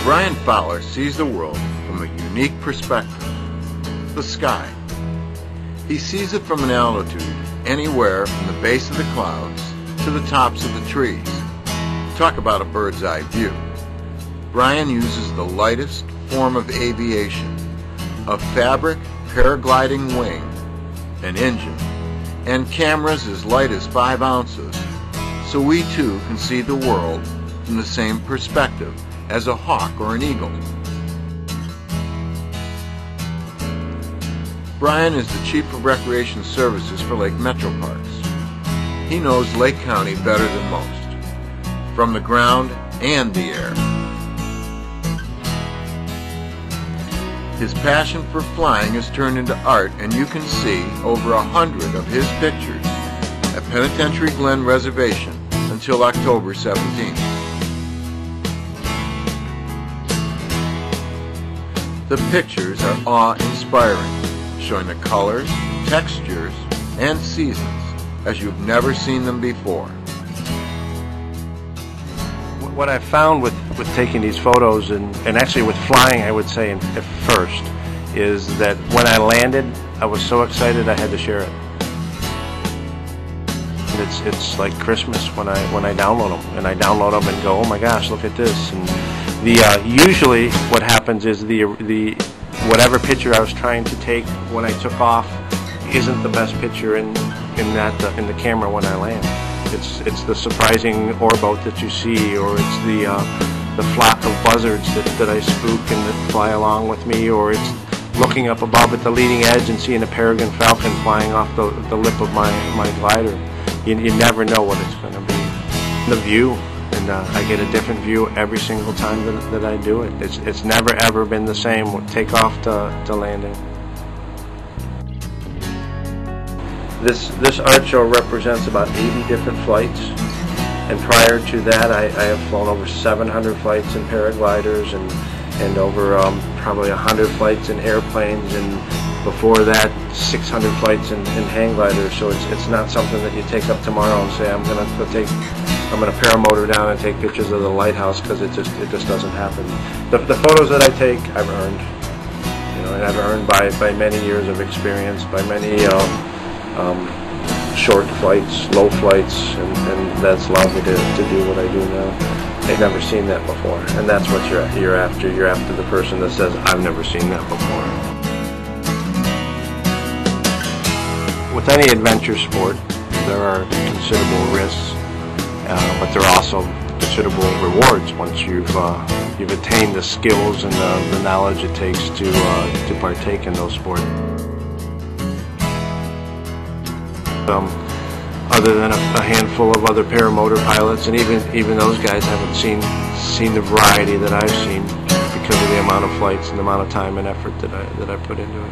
Brian Fowler sees the world from a unique perspective, the sky. He sees it from an altitude anywhere from the base of the clouds to the tops of the trees. Talk about a bird's eye view. Brian uses the lightest form of aviation, a fabric paragliding wing, an engine, and cameras as light as 5 ounces, so we too can see the world from the same perspective as a hawk or an eagle. Brian is the Chief of Recreation Services for Lake Metroparks. He knows Lake County better than most, from the ground and the air. His passion for flying has turned into art, and you can see over 100 of his pictures at Penitentiary Glen Reservation until October 17th. The pictures are awe-inspiring, showing the colors, textures, and seasons as you've never seen them before. What I found with taking these photos and actually with flying, I would say at first, is that when I landed, I was so excited I had to share it. And it's like Christmas when I download them, and I download them and go, oh my gosh, look at this. And usually what happens is the whatever picture I was trying to take when I took off isn't the best picture in the camera when I land. It's the surprising oarboat that you see, or it's the flock of buzzards that I spook and that fly along with me, or it's looking up above at the leading edge and seeing a peregrine falcon flying off the lip of my glider. You never know what it's going to be. The view, and I get a different view every single time that I do it. It's never ever been the same takeoff to landing. This art show represents about 80 different flights, and prior to that I have flown over 700 flights in paragliders and over probably 100 flights in airplanes, and before that 600 flights in hang gliders. So it's not something that you take up tomorrow and say I'm going to paramotor down and take pictures of the lighthouse, because it just doesn't happen. The photos that I take I've earned, and I've earned by many years of experience, by many short flights, low flights, and that's allowed me to do what I do now. They've never seen that before, and that's what you're after. You're after the person that says, I've never seen that before. With any adventure sport, there are considerable risks, but there are also considerable rewards once you've attained the skills and the knowledge it takes to partake in those sports. Other than a handful of other paramotor pilots, and even those guys haven't seen the variety that I've seen because of the amount of flights and the amount of time and effort that I put into it.